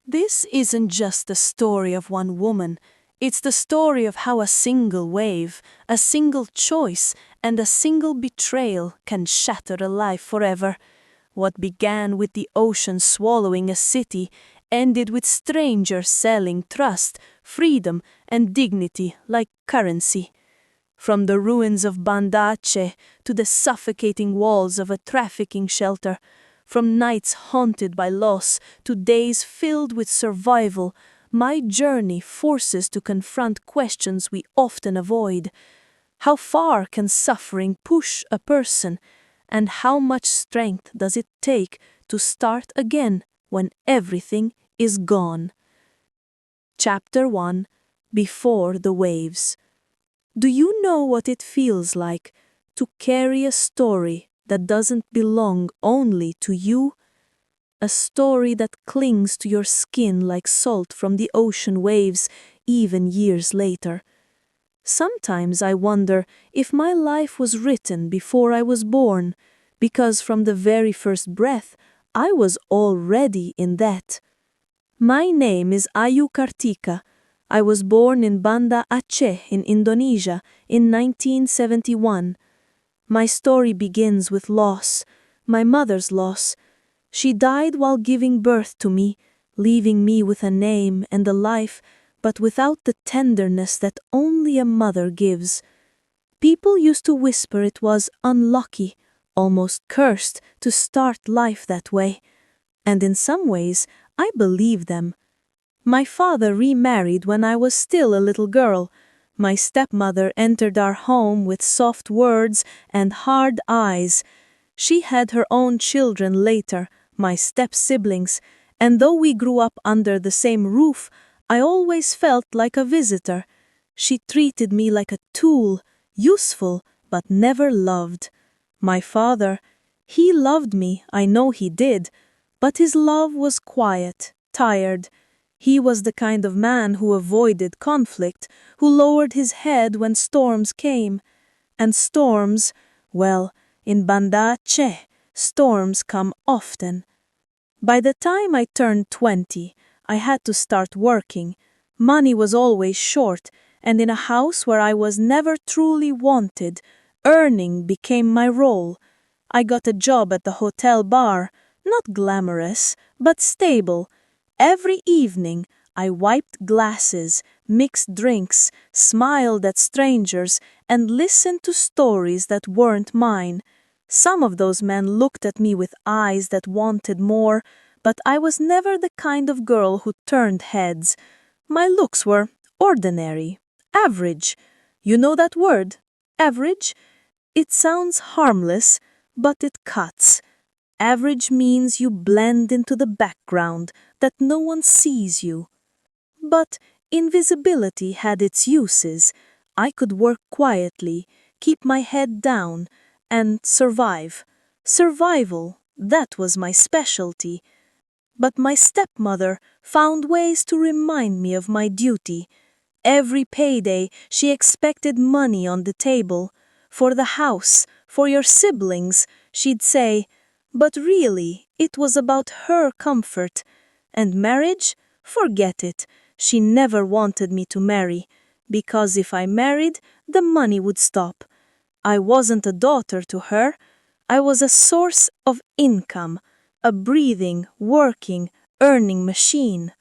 This isn't just the story of one woman, it's the story of how a single wave, a single choice, and a single betrayal can shatter a life forever. What began with the ocean swallowing a city ended with strangers selling trust, freedom, and dignity like currency. From the ruins of Banda Aceh to the suffocating walls of a trafficking shelter, from nights haunted by loss to days filled with survival, my journey forces to confront questions we often avoid. How far can suffering push a person, and how much strength does it take to start again when everything is gone? Chapter 1: Before the Waves. Do you know what it feels like to carry a story that doesn't belong only to you? A story that clings to your skin like salt from the ocean waves even years later. Sometimes I wonder if my life was written before I was born, because from the very first breath I was already in that. My name is Ayu Kartika. I was born in Banda Aceh in Indonesia in 1971. My story begins with loss, my mother's loss. She died while giving birth to me, leaving me with a name and a life, but without the tenderness that only a mother gives. People used to whisper it was unlucky, almost cursed, to start life that way. And in some ways, I believe them. My father remarried when I was still a little girl. My stepmother entered our home with soft words and hard eyes. She had her own children later, my step-siblings, and though we grew up under the same roof, I always felt like a visitor. She treated me like a tool, useful, but never loved. My father, he loved me, I know he did, but his love was quiet, tired. He was the kind of man who avoided conflict, who lowered his head when storms came. And storms, well, in Banda Aceh, storms come often. By the time I turned 20, I had to start working. Money was always short, and in a house where I was never truly wanted, earning became my role. I got a job at the hotel bar, not glamorous, but stable. Every evening, I wiped glasses, mixed drinks, smiled at strangers, and listened to stories that weren't mine. Some of those men looked at me with eyes that wanted more, but I was never the kind of girl who turned heads. My looks were ordinary, average. You know that word, average? It sounds harmless, but it cuts. Average means you blend into the background, that no one sees you. But invisibility had its uses. I could work quietly, keep my head down, and survive. Survival, that was my specialty. But my stepmother found ways to remind me of my duty. Every payday she expected money on the table. For the house, for your siblings, she'd say, but really, it was about her comfort. And marriage? Forget it. She never wanted me to marry, because if I married, the money would stop. I wasn't a daughter to her. I was a source of income, a breathing, working, earning machine.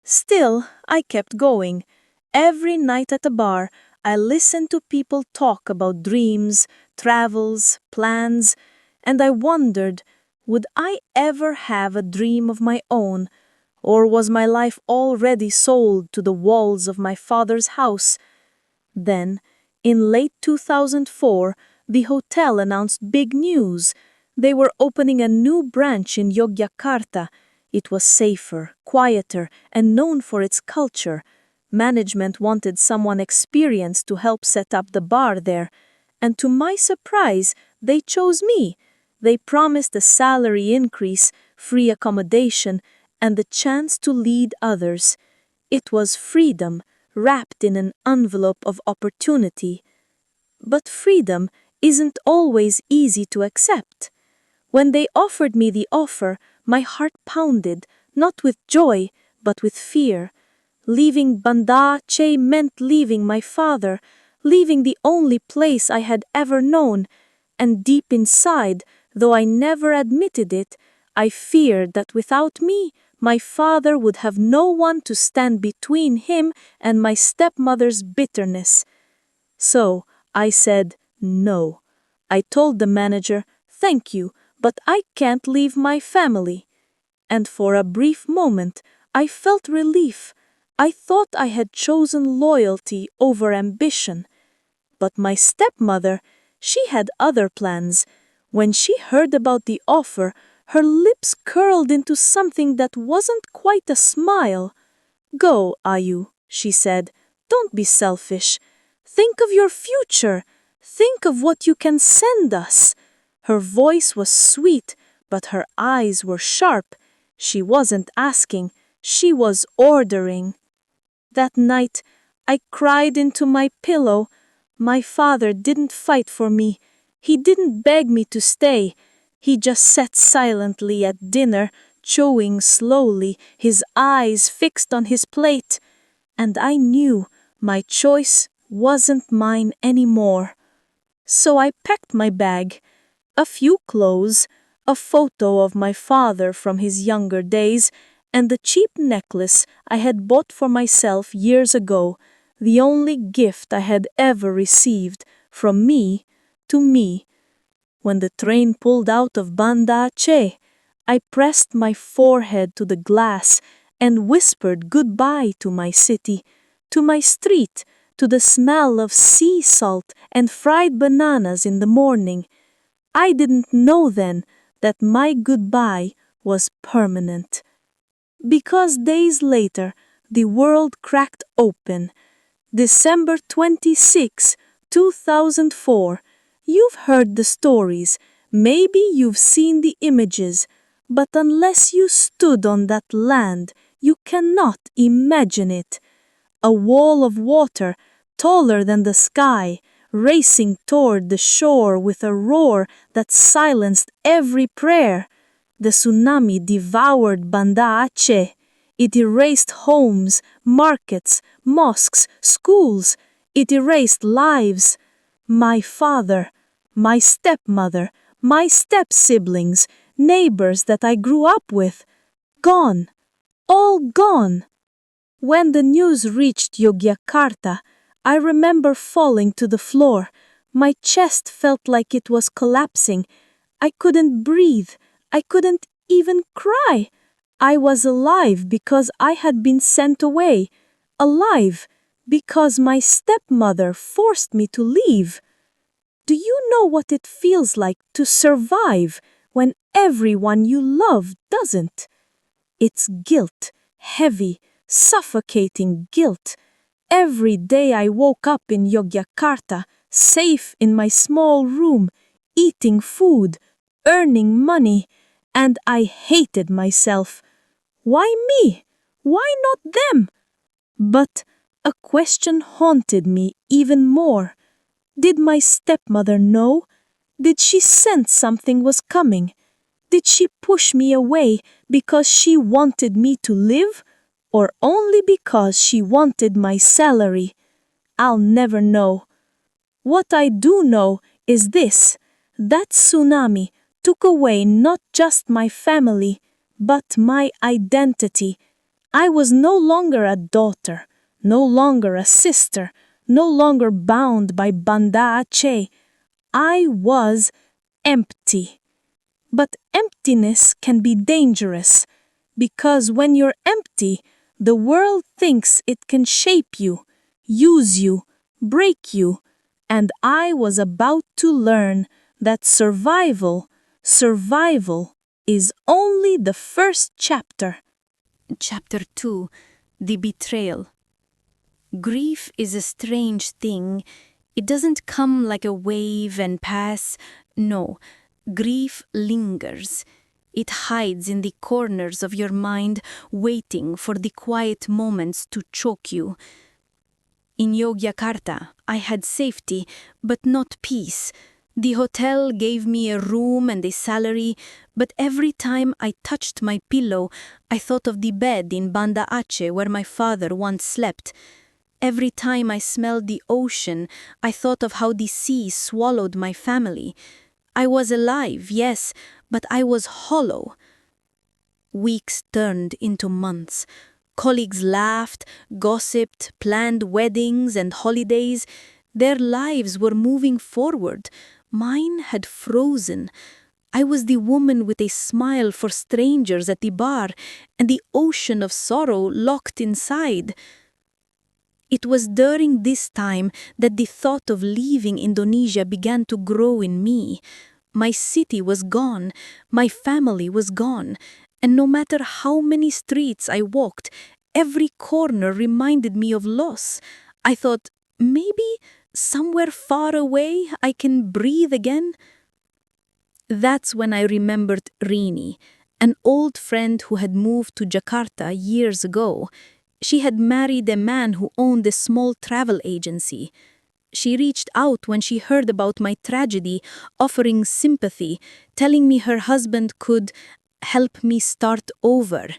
Still, I kept going. Every night at a bar, I listened to people talk about dreams, travels, plans, and I wondered, would I ever have a dream of my own, or was my life already sold to the walls of my father's house? Then, in late 2004, the hotel announced big news. They were opening a new branch in Yogyakarta. It was safer, quieter, and known for its culture. Management wanted someone experienced to help set up the bar there, and to my surprise, they chose me. They promised a salary increase, free accommodation, and the chance to lead others. It was freedom, wrapped in an envelope of opportunity. But freedom isn't always easy to accept. When they offered me the offer, my heart pounded, not with joy, but with fear. Leaving Banda Aceh meant leaving my father, leaving the only place I had ever known, and deep inside, though I never admitted it, I feared that without me, my father would have no one to stand between him and my stepmother's bitterness. So I said no. I told the manager, "Thank you, but I can't leave my family." And for a brief moment, I felt relief. I thought I had chosen loyalty over ambition. But my stepmother, she had other plans. When she heard about the offer, her lips curled into something that wasn't quite a smile. "Go, Ayu," she said. "Don't be selfish. Think of your future. Think of what you can send us." Her voice was sweet, but her eyes were sharp. She wasn't asking, she was ordering. That night, I cried into my pillow. My father didn't fight for me. He didn't beg me to stay. He just sat silently at dinner, chewing slowly, his eyes fixed on his plate. And I knew my choice wasn't mine anymore. So I packed my bag, a few clothes, a photo of my father from his younger days, and the cheap necklace I had bought for myself years ago, the only gift I had ever received from me to me. When the train pulled out of Banda Aceh, I pressed my forehead to the glass and whispered goodbye to my city, to my street, to the smell of sea salt and fried bananas in the morning. I didn't know then that my goodbye was permanent. Because days later, the world cracked open. December 26, 2004. You've heard the stories, maybe you've seen the images, but unless you stood on that land, you cannot imagine it. A wall of water, taller than the sky, racing toward the shore with a roar that silenced every prayer. The tsunami devoured Banda Aceh. It erased homes, markets, mosques, schools. It erased lives. My father, my stepmother, my step-siblings, neighbors that I grew up with, gone, all gone. When the news reached Yogyakarta, I remember falling to the floor. My chest felt like it was collapsing. I couldn't breathe. I couldn't even cry. I was alive because I had been sent away. Alive because my stepmother forced me to leave. Do you know what it feels like to survive when everyone you love doesn't? It's guilt, heavy, suffocating guilt. Every day I woke up in Yogyakarta, safe in my small room, eating food, earning money, and I hated myself. Why me? Why not them? But a question haunted me even more. Did my stepmother know? Did she sense something was coming? Did she push me away because she wanted me to live, or only because she wanted my salary? I'll never know. What I do know is this: that tsunami took away not just my family, but my identity. I was no longer a daughter, no longer a sister, no longer bound by Banda Aceh. I was empty. But emptiness can be dangerous, because when you're empty, the world thinks it can shape you, use you, break you, and I was about to learn that survival is only the first chapter. Chapter 2: The Betrayal. Grief is a strange thing. It doesn't come like a wave and pass. No, grief lingers. It hides in the corners of your mind, waiting for the quiet moments to choke you. In Yogyakarta, I had safety, but not peace. The hotel gave me a room and a salary, but every time I touched my pillow, I thought of the bed in Banda Aceh where my father once slept. Every time I smelled the ocean, I thought of how the sea swallowed my family. I was alive, yes, but I was hollow. Weeks turned into months. Colleagues laughed, gossiped, planned weddings and holidays. Their lives were moving forward. Mine had frozen. I was the woman with a smile for strangers at the bar and the ocean of sorrow locked inside. It was during this time that the thought of leaving Indonesia began to grow in me. My city was gone, my family was gone, and no matter how many streets I walked, every corner reminded me of loss. I thought, maybe somewhere far away I can breathe again. That's when I remembered Rini, an old friend who had moved to Jakarta years ago. She had married a man who owned a small travel agency. She reached out when she heard about my tragedy, offering sympathy, telling me her husband could help me start over.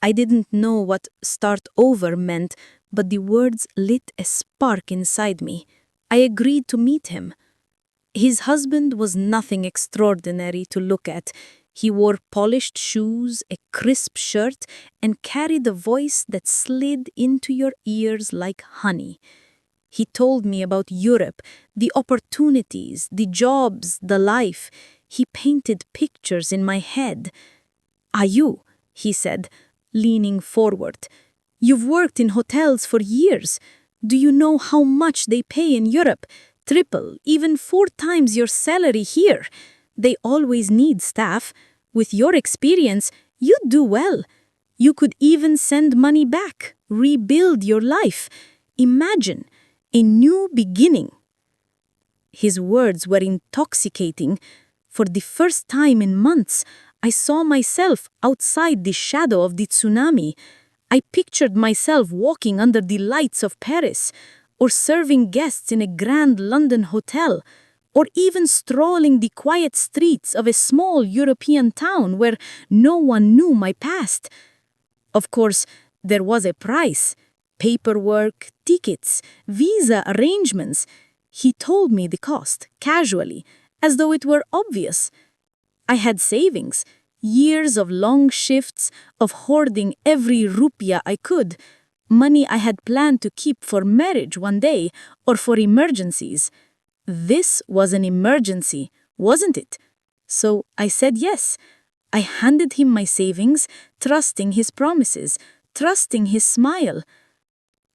I didn't know what start over meant, but the words lit a spark inside me. I agreed to meet him. His husband was nothing extraordinary to look at. He wore polished shoes, a crisp shirt, and carried a voice that slid into your ears like honey. He told me about Europe, the opportunities, the jobs, the life. He painted pictures in my head. "Ayu," he said, leaning forward, "you've worked in hotels for years. Do you know how much they pay in Europe? Triple, even 4 times your salary here. They always need staff. With your experience, you'd do well. You could even send money back, rebuild your life. Imagine a new beginning." His words were intoxicating. For the first time in months, I saw myself outside the shadow of the tsunami. I pictured myself walking under the lights of Paris, or serving guests in a grand London hotel, or even strolling the quiet streets of a small European town where no one knew my past. Of course, there was a price. Paperwork, tickets, visa arrangements. He told me the cost, casually, as though it were obvious. I had savings, years of long shifts, of hoarding every rupiah I could, money I had planned to keep for marriage one day or for emergencies. This was an emergency, wasn't it? So I said yes. I handed him my savings, trusting his promises, trusting his smile.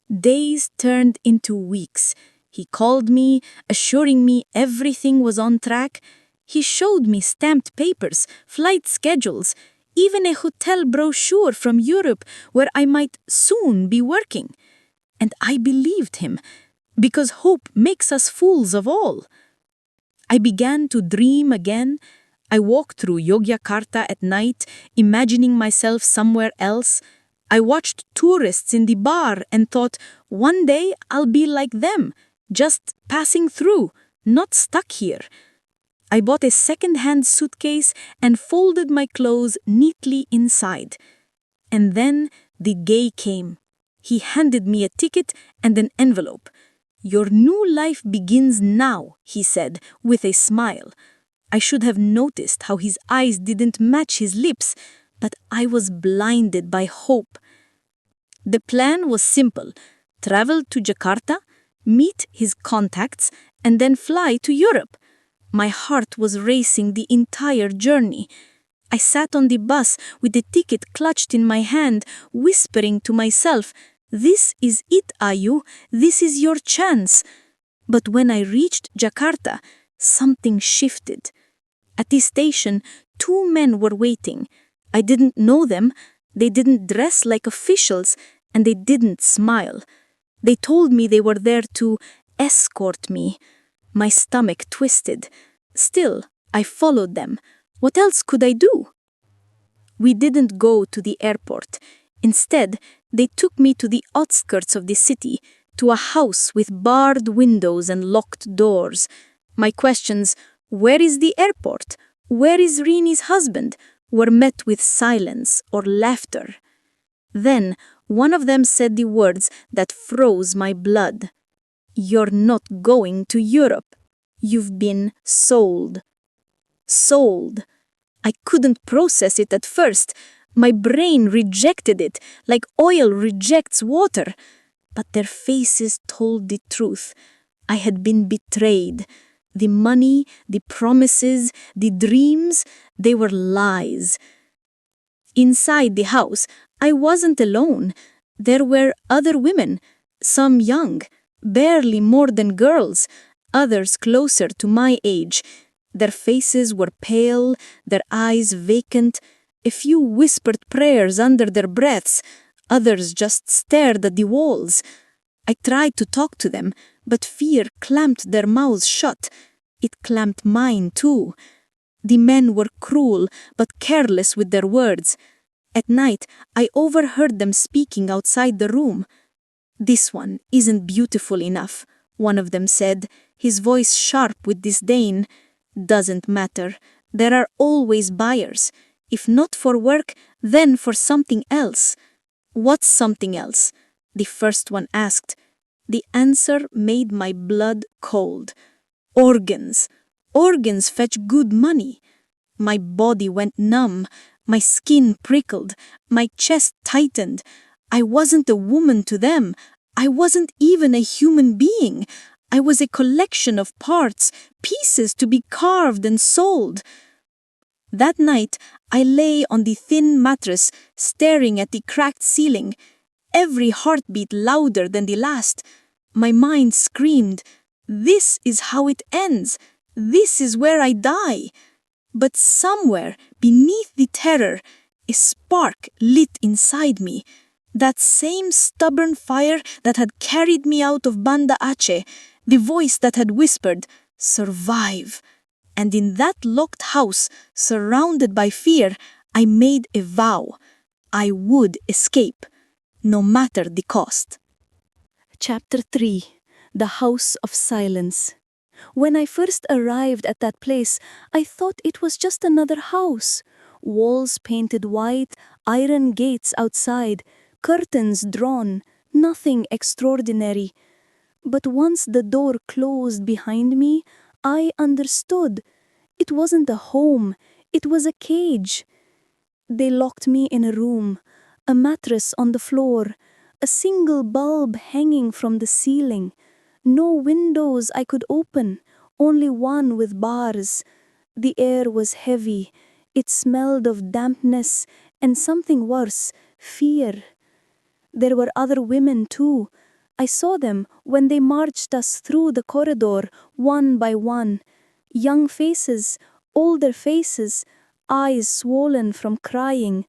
Days turned into weeks. He called me, assuring me everything was on track. He showed me stamped papers, flight schedules, even a hotel brochure from Europe where I might soon be working. And I believed him, because hope makes us fools of all. I began to dream again. I walked through Yogyakarta at night, imagining myself somewhere else. I watched tourists in the bar and thought, one day I'll be like them, just passing through, not stuck here. I bought a second-hand suitcase and folded my clothes neatly inside. And then the gay came. He handed me a ticket and an envelope. "Your new life begins now," he said, with a smile. I should have noticed how his eyes didn't match his lips, but I was blinded by hope. The plan was simple: travel to Jakarta, meet his contacts, and then fly to Europe. My heart was racing the entire journey. I sat on the bus with the ticket clutched in my hand, whispering to myself, "This is it, Ayu. This is your chance." But when I reached Jakarta, something shifted. At the station, 2 men were waiting. I didn't know them, they didn't dress like officials, and they didn't smile. They told me they were there to escort me. My stomach twisted. Still, I followed them. What else could I do? We didn't go to the airport. Instead, they took me to the outskirts of the city, to a house with barred windows and locked doors. My questions, "Where is the airport? Where is Rini's husband?" were met with silence or laughter. Then one of them said the words that froze my blood. "You're not going to Europe. You've been sold." Sold. I couldn't process it at first. My brain rejected it, like oil rejects water. But their faces told the truth. I had been betrayed. The money, the promises, the dreams, they were lies. Inside the house, I wasn't alone. There were other women, some young, barely more than girls, others closer to my age. Their faces were pale, their eyes vacant, a few whispered prayers under their breaths, others just stared at the walls. I tried to talk to them, but fear clamped their mouths shut. It clamped mine too. The men were cruel, but careless with their words. At night, I overheard them speaking outside the room. "This one isn't beautiful enough," one of them said, his voice sharp with disdain. "Doesn't matter. There are always buyers. If not for work, then for something else." "What's something else?" the first one asked. The answer made my blood cold. "Organs. Organs fetch good money." My body went numb, my skin prickled, my chest tightened. I wasn't a woman to them. I wasn't even a human being. I was a collection of parts, pieces to be carved and sold. That night, I lay on the thin mattress, staring at the cracked ceiling, every heartbeat louder than the last. My mind screamed, "This is how it ends. This is where I die." But somewhere beneath the terror, a spark lit inside me. That same stubborn fire that had carried me out of Banda Aceh, the voice that had whispered, "Survive." And in that locked house, surrounded by fear, I made a vow. I would escape, no matter the cost. Chapter 3. The House of Silence. When I first arrived at that place, I thought it was just another house. Walls painted white, iron gates outside, curtains drawn, nothing extraordinary. But once the door closed behind me, I understood. It wasn't a home, it was a cage. They locked me in a room, a mattress on the floor, a single bulb hanging from the ceiling. No windows I could open, only one with bars. The air was heavy. It smelled of dampness and something worse, fear. There were other women too. I saw them when they marched us through the corridor, one by one. Young faces, older faces, eyes swollen from crying.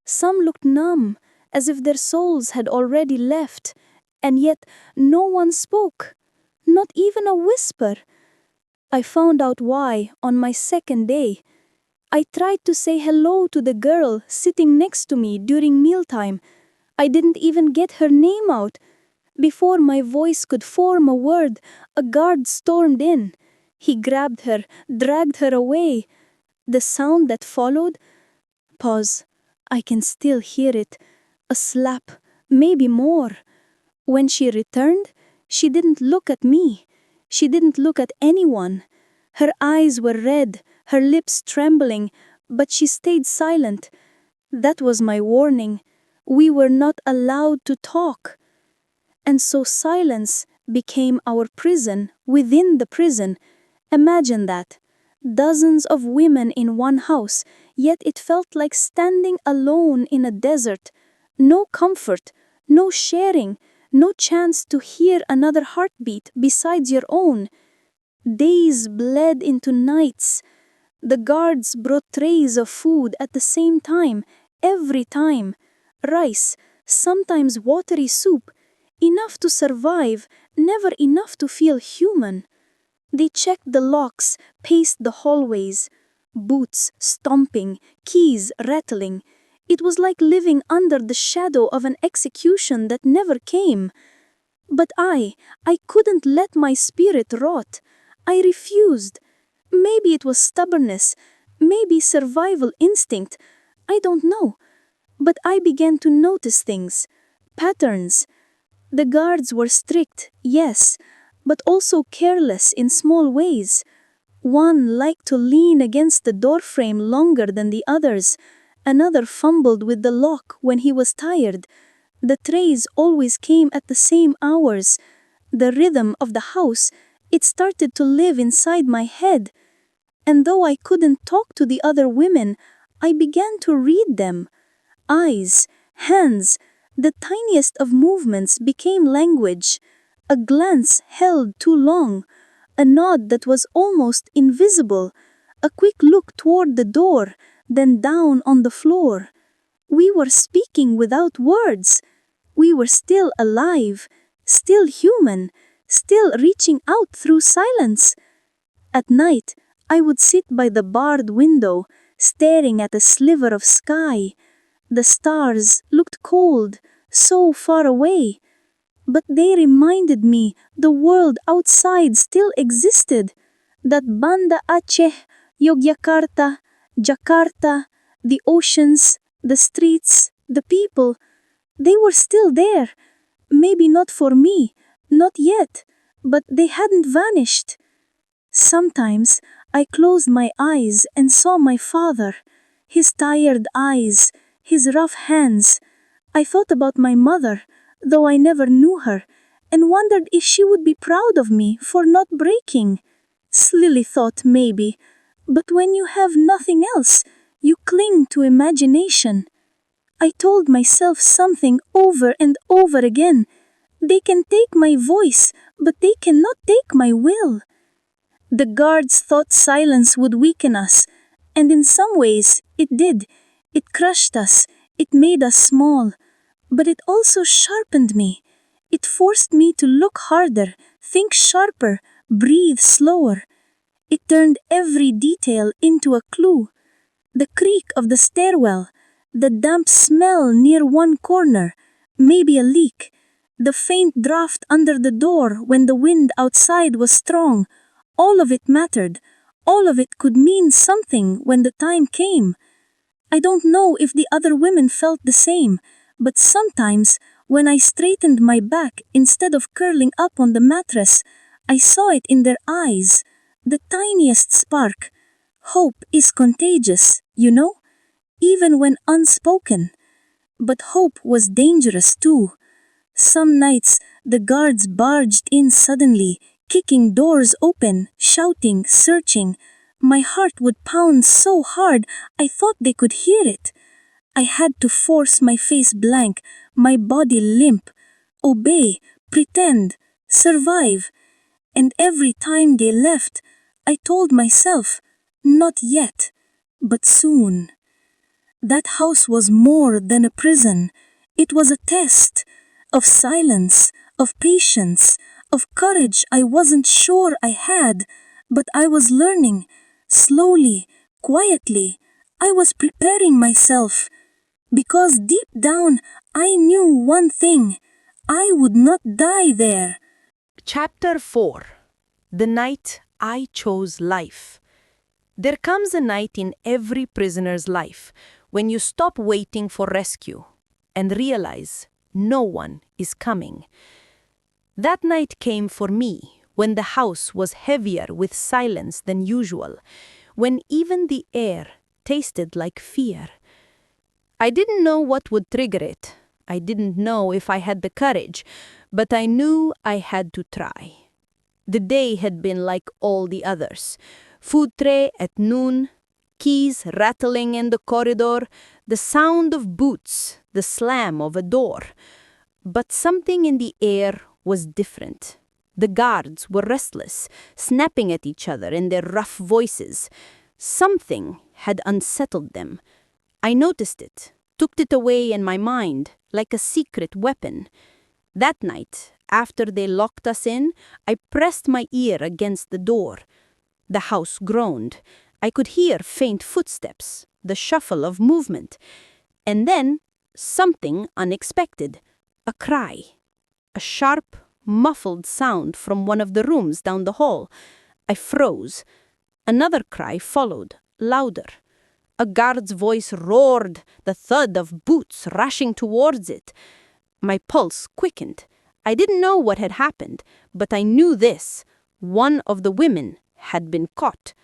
Some looked numb, as if their souls had already left, and yet no one spoke. Not even a whisper. I found out why on my second day. I tried to say hello to the girl sitting next to me during mealtime. I didn't even get her name out. Before my voice could form a word, a guard stormed in. He grabbed her, dragged her away. The sound that followed? Pause. I can still hear it. A slap, maybe more. When she returned, she didn't look at me. She didn't look at anyone. Her eyes were red, her lips trembling, but she stayed silent. That was my warning. We were not allowed to talk. And so silence became our prison within the prison. Imagine that. Dozens of women in one house, yet it felt like standing alone in a desert. No comfort, no sharing, no chance to hear another heartbeat besides your own. Days bled into nights. The guards brought trays of food at the same time, every time. Rice, sometimes watery soup, enough to survive, never enough to feel human. They checked the locks, paced the hallways. Boots stomping, keys rattling. It was like living under the shadow of an execution that never came. But I couldn't let my spirit rot. I refused. Maybe it was stubbornness, maybe survival instinct, I don't know. But I began to notice things, patterns. The guards were strict, yes, but also careless in small ways. One liked to lean against the doorframe longer than the others. Another fumbled with the lock when he was tired. The trays always came at the same hours. The rhythm of the house, it started to live inside my head. And though I couldn't talk to the other women, I began to read them. Eyes, hands, the tiniest of movements became language. A glance held too long, a nod that was almost invisible, a quick look toward the door, then down on the floor. We were speaking without words. We were still alive, still human, still reaching out through silence. At night, I would sit by the barred window, staring at a sliver of sky. The stars looked cold, so far away. But they reminded me the world outside still existed. That Banda Aceh, Yogyakarta, Jakarta, the oceans, the streets, the people, they were still there. Maybe not for me, not yet, but they hadn't vanished. Sometimes I closed my eyes and saw my father, his tired eyes, his rough hands. I thought about my mother, though I never knew her, and wondered if she would be proud of me for not breaking. Silly thought, maybe, but when you have nothing else, you cling to imagination. I told myself something over and over again. They can take my voice, but they cannot take my will. The guards thought silence would weaken us, and in some ways it did. It crushed us, it made us small, but it also sharpened me. It forced me to look harder, think sharper, breathe slower. It turned every detail into a clue. The creak of the stairwell, the damp smell near one corner, maybe a leak, the faint draft under the door when the wind outside was strong. All of it mattered. All of it could mean something when the time came. I don't know if the other women felt the same, but sometimes when I straightened my back instead of curling up on the mattress, I saw it in their eyes, the tiniest spark. Hope is contagious, you know, even when unspoken. But hope was dangerous too. Some nights the guards barged in suddenly, kicking doors open, shouting, searching. My heart would pound so hard I thought they could hear it. I had to force my face blank, my body limp, obey, pretend, survive. And every time they left, I told myself, not yet, but soon. That house was more than a prison. It was a test of silence, of patience, of courage I wasn't sure I had, but I was learning. Slowly, quietly, I was preparing myself. Because deep down, I knew one thing. I would not die there. Chapter 4. The Night I Chose Life. There comes a night in every prisoner's life when you stop waiting for rescue and realize no one is coming. That night came for me when the house was heavier with silence than usual, when even the air tasted like fear. I didn't know what would trigger it. I didn't know if I had the courage, but I knew I had to try. The day had been like all the others. Food tray at noon, keys rattling in the corridor, the sound of boots, the slam of a door. But something in the air was different. The guards were restless, snapping at each other in their rough voices. Something had unsettled them. I noticed it, tucked it away in my mind like a secret weapon. That night, after they locked us in, I pressed my ear against the door. The house groaned. I could hear faint footsteps, the shuffle of movement. And then, something unexpected. A cry. A sharp, muffled sound from one of the rooms down the hall. I froze. Another cry followed, louder. A guard's voice roared, the thud of boots rushing towards it. My pulse quickened. I didn't know what had happened, but I knew this. One of the women had been caught.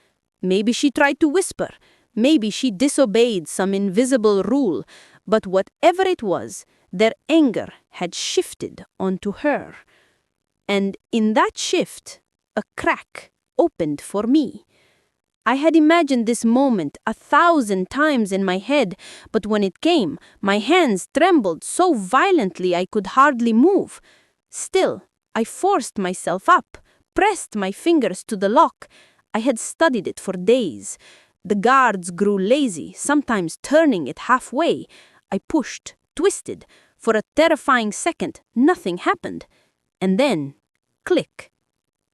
Maybe she tried to whisper. Maybe she disobeyed some invisible rule. But whatever it was, their anger had shifted onto her. And in that shift, a crack opened for me. I had imagined this moment 1,000 times in my head, but when it came, my hands trembled so violently I could hardly move. Still, I forced myself up, pressed my fingers to the lock. I had studied it for days. The guards grew lazy, sometimes turning it halfway. I pushed, twisted. For a terrifying second, nothing happened. And then, click.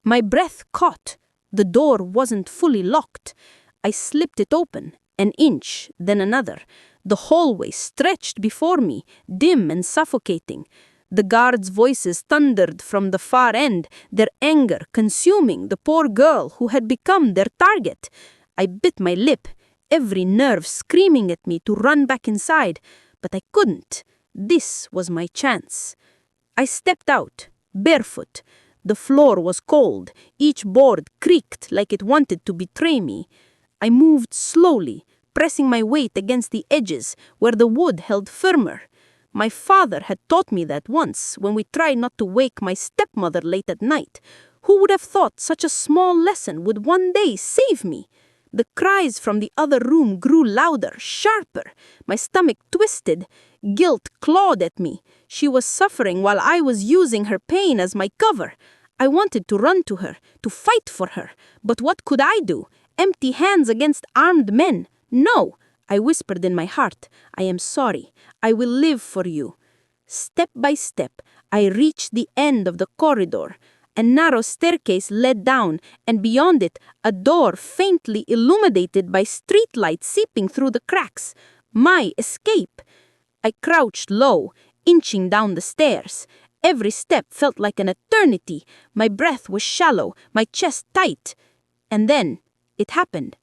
My breath caught. The door wasn't fully locked. I slipped it open, an inch, then another. The hallway stretched before me, dim and suffocating. The guards' voices thundered from the far end, their anger consuming the poor girl who had become their target. I bit my lip, every nerve screaming at me to run back inside, but I couldn't. This was my chance. I stepped out, barefoot. The floor was cold. Each board creaked like it wanted to betray me. I moved slowly, pressing my weight against the edges where the wood held firmer. My father had taught me that once when we tried not to wake my stepmother late at night. Who would have thought such a small lesson would one day save me? The cries from the other room grew louder, sharper. My stomach twisted. Guilt clawed at me. She was suffering while I was using her pain as my cover. I wanted to run to her, to fight for her. But what could I do? Empty hands against armed men? No, I whispered in my heart. I am sorry. I will live for you. Step by step, I reached the end of the corridor. A narrow staircase led down, and beyond it, a door faintly illuminated by streetlight seeping through the cracks. My escape! I crouched low, inching down the stairs. Every step felt like an eternity. My breath was shallow, my chest tight. And then, it happened.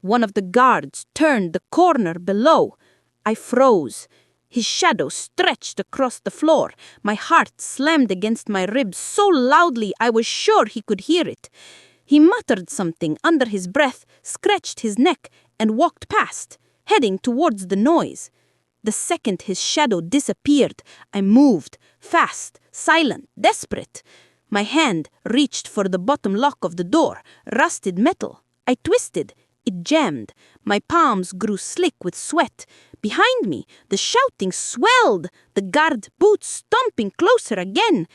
One of the guards turned the corner below. I froze. His shadow stretched across the floor. My heart slammed against my ribs so loudly I was sure he could hear it. He muttered something under his breath, scratched his neck, and walked past, heading towards the noise. The second his shadow disappeared, I moved, fast, silent, desperate. My hand reached for the bottom lock of the door, rusted metal. I twisted. It jammed. My palms grew slick with sweat. Behind me, the shouting swelled, the guard boots stomping closer again.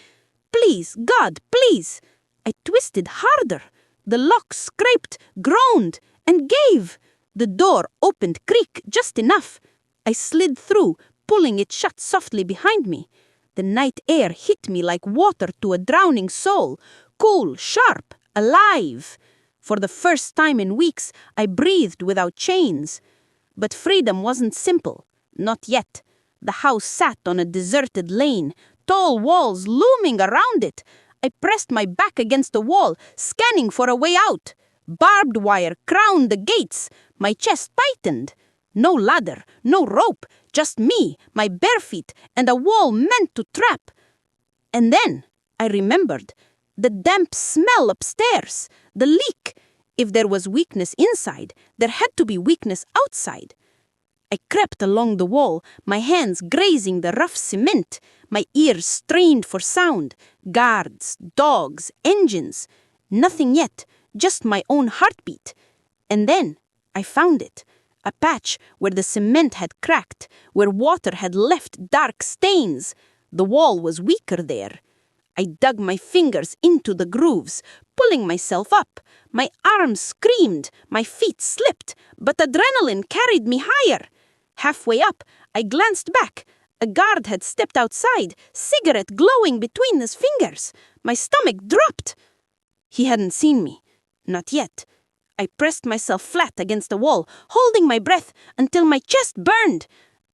Please, God, please! I twisted harder. The lock scraped, groaned, and gave. The door opened creak just enough. I slid through, pulling it shut softly behind me. The night air hit me like water to a drowning soul, cool, sharp, alive. For the first time in weeks, I breathed without chains. But freedom wasn't simple. Not yet. The house sat on a deserted lane, tall walls looming around it. I pressed my back against a wall, scanning for a way out. Barbed wire crowned the gates. My chest tightened. No ladder, no rope, just me, my bare feet, and a wall meant to trap. And then I remembered. The damp smell upstairs, the leak. If there was weakness inside, there had to be weakness outside. I crept along the wall, my hands grazing the rough cement, my ears strained for sound. Guards, dogs, engines. Nothing yet, just my own heartbeat. And then I found it. A patch where the cement had cracked, where water had left dark stains. The wall was weaker there. I dug my fingers into the grooves, pulling myself up. My arms screamed, my feet slipped, but adrenaline carried me higher. Halfway up, I glanced back. A guard had stepped outside, cigarette glowing between his fingers. My stomach dropped. He hadn't seen me. Not yet. I pressed myself flat against the wall, holding my breath until my chest burned.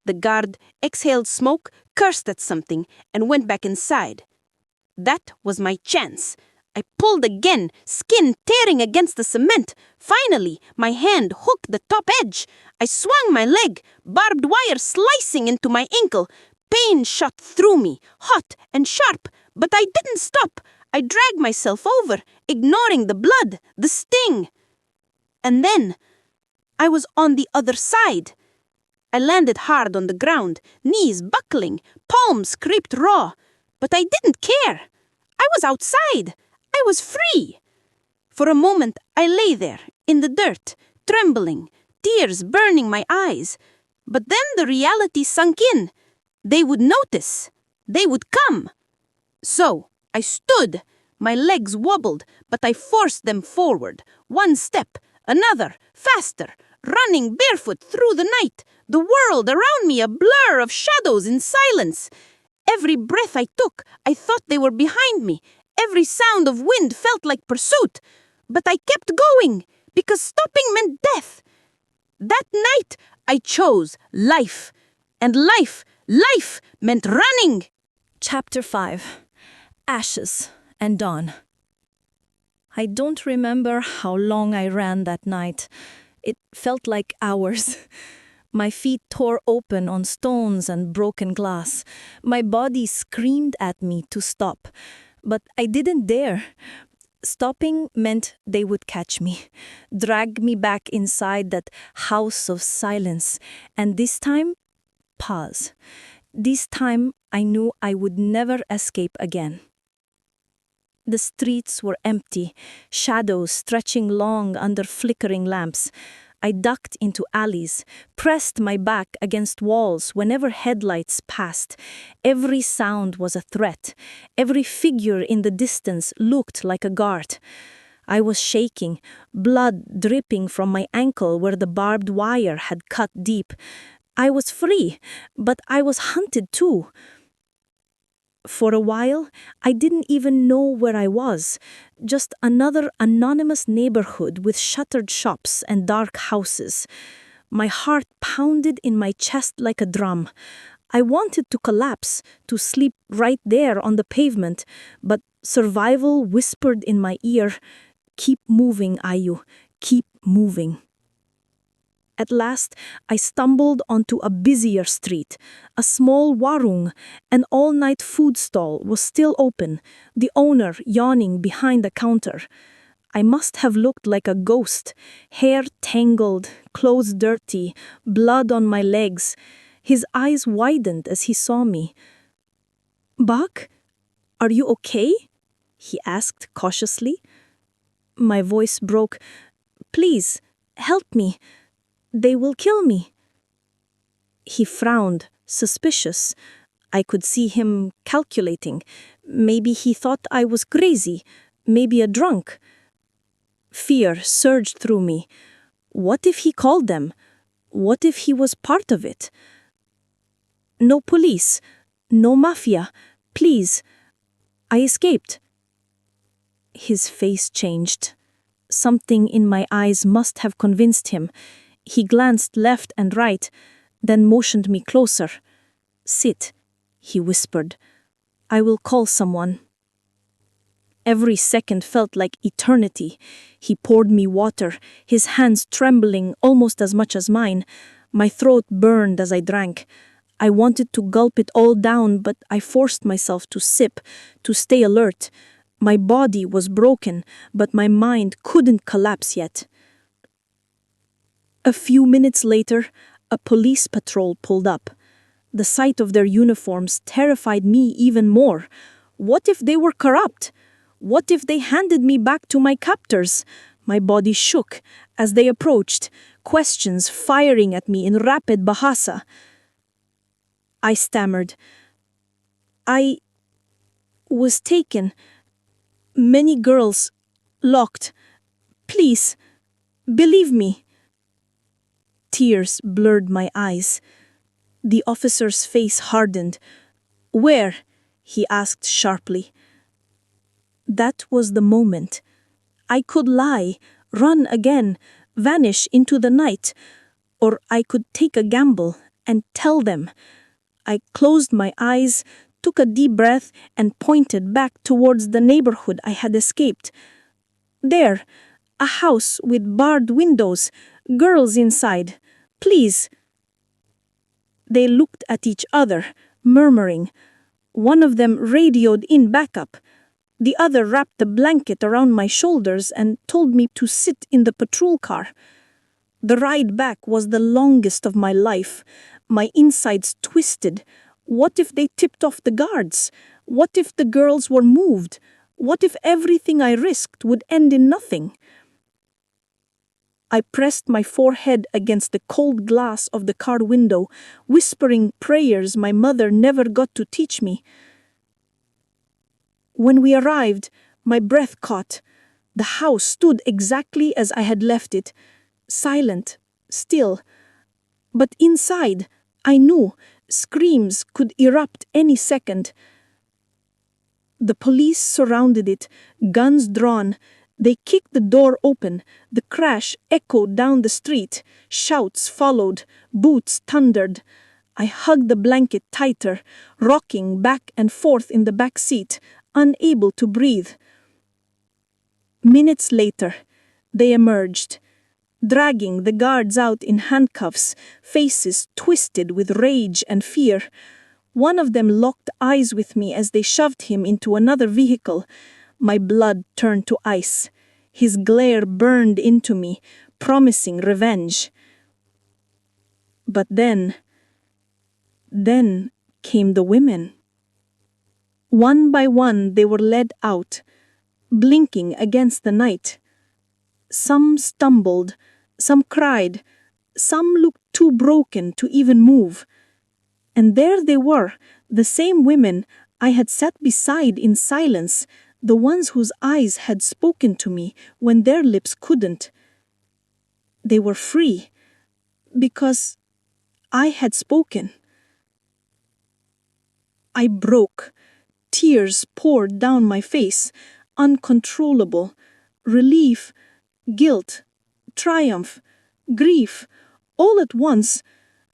The guard exhaled smoke, cursed at something, and went back inside. That was my chance. I pulled again, skin tearing against the cement. Finally, my hand hooked the top edge. I swung my leg, barbed wire slicing into my ankle. Pain shot through me, hot and sharp, but I didn't stop. I dragged myself over, ignoring the blood, the sting. And then, I was on the other side. I landed hard on the ground, knees buckling, palms scraped raw. But I didn't care. I was outside. I was free. For a moment, I lay there, in the dirt, trembling, tears burning my eyes. But then the reality sunk in. They would notice. They would come. So, I stood. My legs wobbled, but I forced them forward. One step, another, faster, running barefoot through the night, the world around me a blur of shadows in silence. Every breath I took, I thought they were behind me. Every sound of wind felt like pursuit. But I kept going, because stopping meant death. That night, I chose life. And life meant running. Chapter 5. Ashes and Dawn. I don't remember how long I ran that night. It felt like hours. My feet tore open on stones and broken glass. My body screamed at me to stop, but I didn't dare. Stopping meant they would catch me, drag me back inside that house of silence, and this time, pause. This time, I knew I would never escape again. The streets were empty, shadows stretching long under flickering lamps. I ducked into alleys, pressed my back against walls whenever headlights passed. Every sound was a threat. Every figure in the distance looked like a guard. I was shaking, blood dripping from my ankle where the barbed wire had cut deep. I was free, but I was hunted too. For a while, I didn't even know where I was. Just another anonymous neighborhood with shuttered shops and dark houses. My heart pounded in my chest like a drum. I wanted to collapse, to sleep right there on the pavement, but survival whispered in my ear, "Keep moving, Ayu, keep moving." At last, I stumbled onto a busier street. A small warung, an all-night food stall, was still open, the owner yawning behind the counter. I must have looked like a ghost, hair tangled, clothes dirty, blood on my legs. His eyes widened as he saw me. "Buck, are you okay?" he asked cautiously. My voice broke. "Please, help me. They will kill me." He frowned, suspicious. I could see him calculating. Maybe he thought I was crazy, maybe a drunk. Fear surged through me. What if he called them? What if he was part of it? "No police, no mafia, please." I escaped. His face changed. Something in my eyes must have convinced him. He glanced left and right, then motioned me closer. "Sit," he whispered. "I will call someone." Every second felt like eternity. He poured me water, his hands trembling almost as much as mine. My throat burned as I drank. I wanted to gulp it all down, but I forced myself to sip, to stay alert. My body was broken, but my mind couldn't collapse yet. A few minutes later, a police patrol pulled up. The sight of their uniforms terrified me even more. What if they were corrupt? What if they handed me back to my captors? My body shook as they approached, questions firing at me in rapid Bahasa. I stammered. "I was taken. Many girls. Locked. Please, believe me." Tears blurred my eyes. The officer's face hardened. "Where?" he asked sharply. That was the moment. I could lie, run again, vanish into the night, or I could take a gamble and tell them. I closed my eyes, took a deep breath, and pointed back towards the neighborhood I had escaped. There, a house with barred windows, girls inside. Please. They looked at each other, murmuring. One of them radioed in backup. The other wrapped a blanket around my shoulders and told me to sit in the patrol car. The ride back was the longest of my life. My insides twisted. What if they tipped off the guards? What if the girls were moved? What if everything I risked would end in nothing? I pressed my forehead against the cold glass of the car window, whispering prayers my mother never got to teach me. When we arrived, my breath caught. The house stood exactly as I had left it, silent, still. But inside, I knew screams could erupt any second. The police surrounded it, guns drawn. They kicked the door open. The crash echoed down the street. Shouts followed. Boots thundered. I hugged the blanket tighter, rocking back and forth in the back seat, unable to breathe. Minutes later, they emerged, dragging the guards out in handcuffs, faces twisted with rage and fear. One of them locked eyes with me as they shoved him into another vehicle. My blood turned to ice. His glare burned into me, promising revenge. But then came the women. One by one they were led out, blinking against the night. Some stumbled, some cried, some looked too broken to even move. And there they were, the same women I had sat beside in silence, the ones whose eyes had spoken to me when their lips couldn't. They were free, because I had spoken. I broke. Tears poured down my face, uncontrollable. Relief, guilt, triumph, grief, all at once.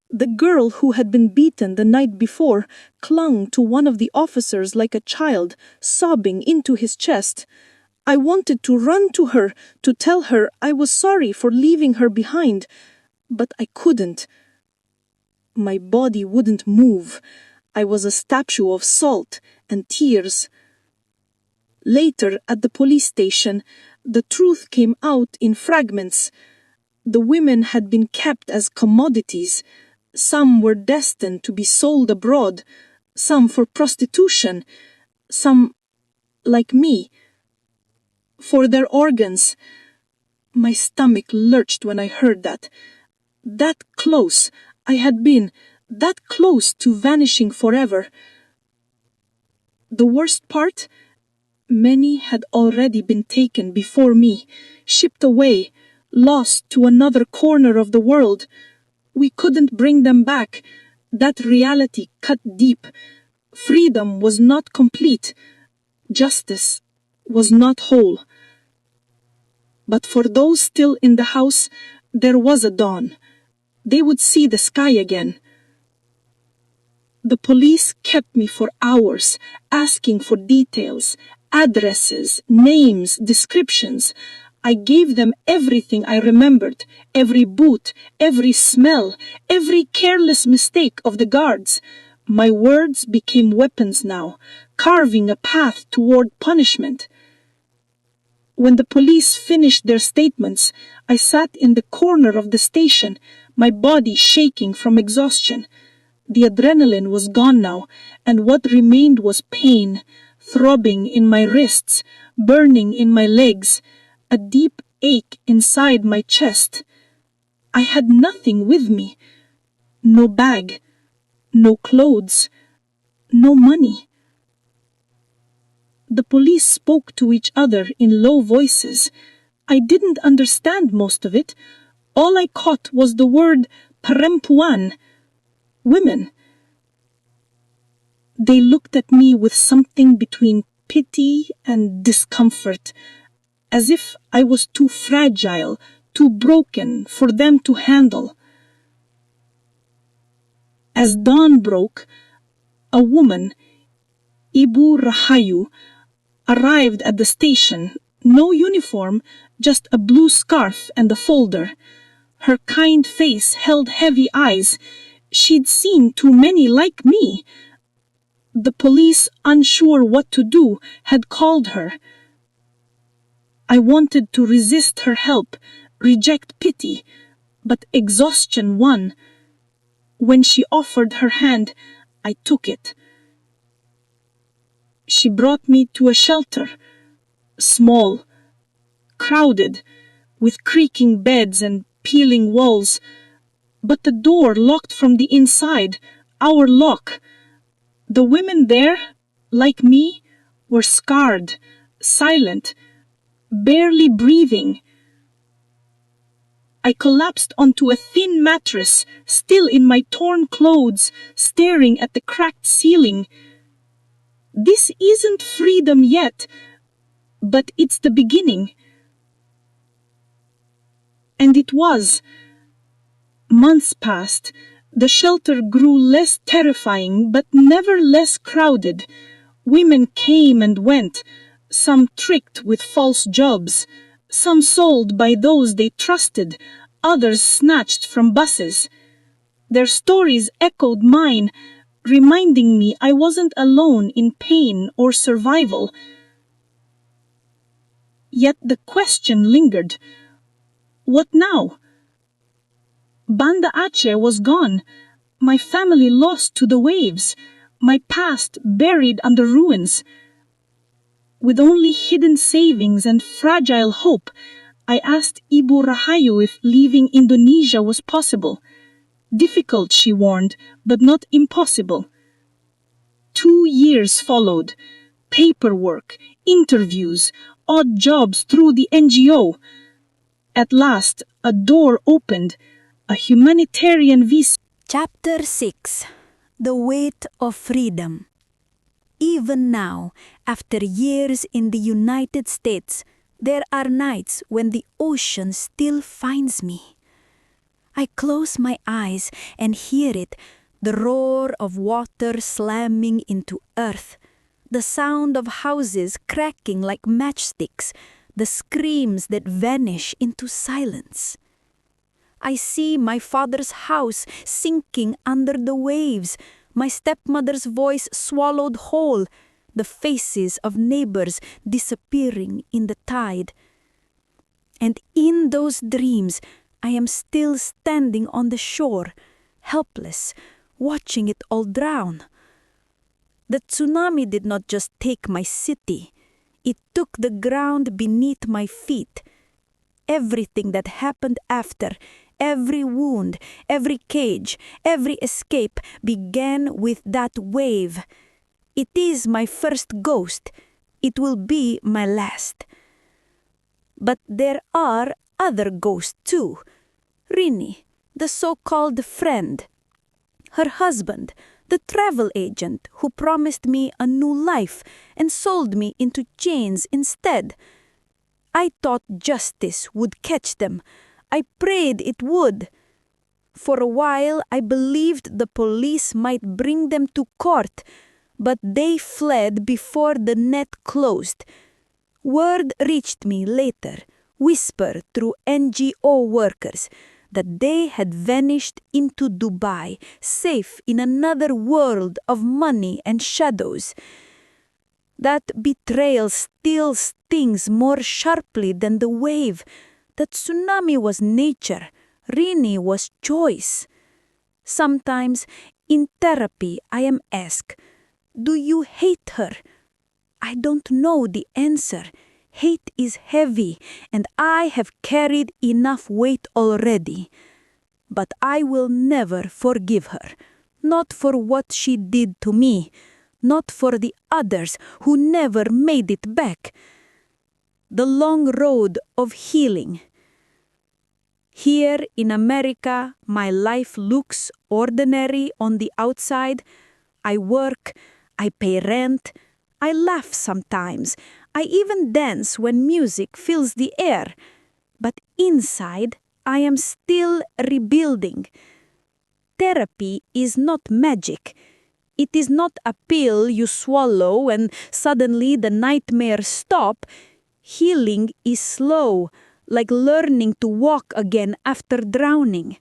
The girl who had been beaten the night before clung to one of the officers like a child, sobbing into his chest. I wanted to run to her, to tell her I was sorry for leaving her behind, but I couldn't. My body wouldn't move. I was a statue of salt and tears. Later, at the police station, the truth came out in fragments. The women had been kept as commodities. Some were destined to be sold abroad, some for prostitution, some, like me, for their organs. My stomach lurched when I heard that. That close I had been, that close to vanishing forever. The worst part? Many had already been taken before me, shipped away, lost to another corner of the world. We couldn't bring them back. That reality cut deep. Freedom was not complete. Justice was not whole. But for those still in the house, there was a dawn. They would see the sky again. The police kept me for hours, asking for details, addresses, names, descriptions. I gave them everything I remembered, every boot, every smell, every careless mistake of the guards. My words became weapons now, carving a path toward punishment. When the police finished their statements, I sat in the corner of the station, my body shaking from exhaustion. The adrenaline was gone now, and what remained was pain, throbbing in my wrists, burning in my legs, a deep ache inside my chest. I had nothing with me. No bag, no clothes, no money. The police spoke to each other in low voices. I didn't understand most of it. All I caught was the word parempuan, women. They looked at me with something between pity and discomfort, as if I was too fragile, too broken for them to handle. As dawn broke, a woman, Ibu Rahayu arrived at the station. No uniform, just a blue scarf and a folder. Her kind face held heavy eyes. She'd seen too many like me. The police, unsure what to do, had called her. I wanted to resist her help, reject pity, but exhaustion won. When she offered her hand, I took it. She brought me to a shelter, small, crowded, with creaking beds and peeling walls, but the door locked from the inside, our lock. The women there, like me, were scarred, silent, barely breathing. I collapsed onto a thin mattress, still in my torn clothes, staring at the cracked ceiling. This isn't freedom yet, but it's the beginning. And it was. Months passed. The shelter grew less terrifying, but never less crowded. Women came and went, some tricked with false jobs, some sold by those they trusted, others snatched from buses. Their stories echoed mine, reminding me I wasn't alone in pain or survival. Yet the question lingered. What now? Banda Aceh was gone, my family lost to the waves, my past buried under ruins. With only hidden savings and fragile hope, I asked Ibu Rahayu if leaving Indonesia was possible. Difficult, she warned, but not impossible. 2 years followed. Paperwork, interviews, odd jobs through the NGO. At last, a door opened, a humanitarian visa. Chapter 6. The Weight of Freedom. Even now, after years in the United States, there are nights when the ocean still finds me. I close my eyes and hear it, the roar of water slamming into earth, the sound of houses cracking like matchsticks, the screams that vanish into silence. I see my father's house sinking under the waves, my stepmother's voice swallowed whole, the faces of neighbors disappearing in the tide. And in those dreams, I am still standing on the shore, helpless, watching it all drown. The tsunami did not just take my city. It took the ground beneath my feet. Everything that happened after, every wound, every cage, every escape began with that wave. It is my first ghost. It will be my last. But there are other ghosts too. Rini, the so-called friend. Her husband, the travel agent who promised me a new life and sold me into chains instead. I thought justice would catch them. I prayed it would. For a while, I believed the police might bring them to court, but they fled before the net closed. Word reached me later, whispered through NGO workers, that they had vanished into Dubai, safe in another world of money and shadows. That betrayal still stings more sharply than the wave. The tsunami was nature. Rini was choice. Sometimes, in therapy, I am asked, do you hate her? I don't know the answer. Hate is heavy, and I have carried enough weight already. But I will never forgive her. Not for what she did to me. Not for the others who never made it back. The long road of healing. Here in America, my life looks ordinary on the outside. I work, I pay rent, I laugh sometimes. I even dance when music fills the air. But inside, I am still rebuilding. Therapy is not magic. It is not a pill you swallow and suddenly the nightmares stop. Healing is slow, like learning to walk again after drowning.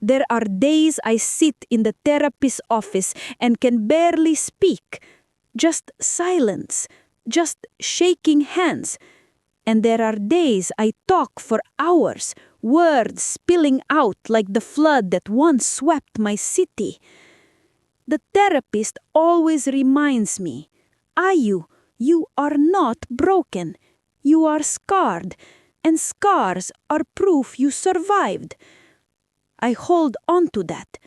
There are days I sit in the therapist's office and can barely speak. Just silence, just shaking hands. And there are days I talk for hours, words spilling out like the flood that once swept my city. The therapist always reminds me, Ayu, you are not broken. You are scarred, and scars are proof you survived. I hold on to that.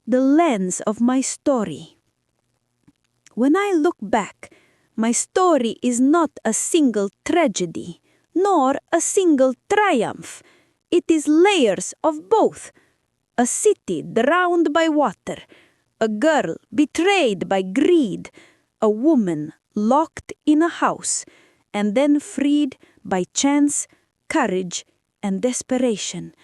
The lens of my story. When I look back, my story is not a single tragedy, nor a single triumph. It is layers of both. A city drowned by water, a girl betrayed by greed, a woman locked in a house, and then freed by chance, courage, and desperation.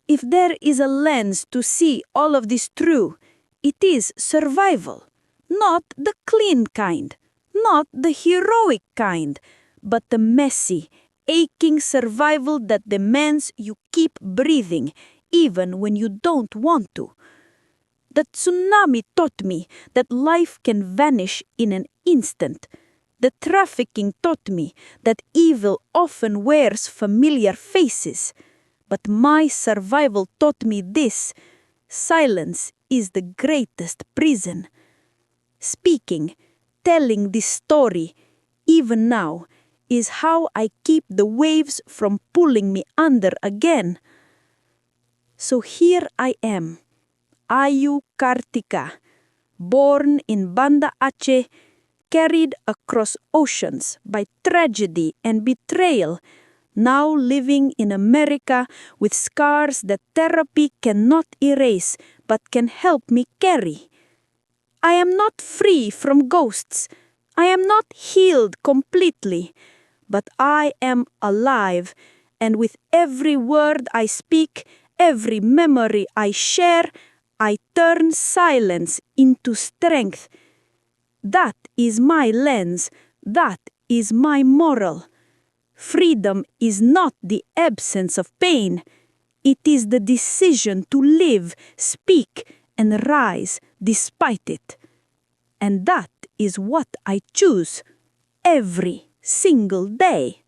If there is a lens to see all of this through, it is survival. Not the clean kind, not the heroic kind, but the messy, aching survival that demands you keep breathing, even when you don't want to. The tsunami taught me that life can vanish in an instant. The trafficking taught me that evil often wears familiar faces. But my survival taught me this: silence is the greatest prison. Speaking, telling this story, even now, is how I keep the waves from pulling me under again. So here I am, Ayu Kartika, born in Banda Aceh, carried across oceans by tragedy and betrayal, now living in America with scars that therapy cannot erase but can help me carry. I am not free from ghosts. I am not healed completely, but I am alive, and with every word I speak, every memory I share, I turn silence into strength. That is my lens. That is my moral. Freedom is not the absence of pain. It is the decision to live, speak, and rise despite it. And that is what I choose every single day.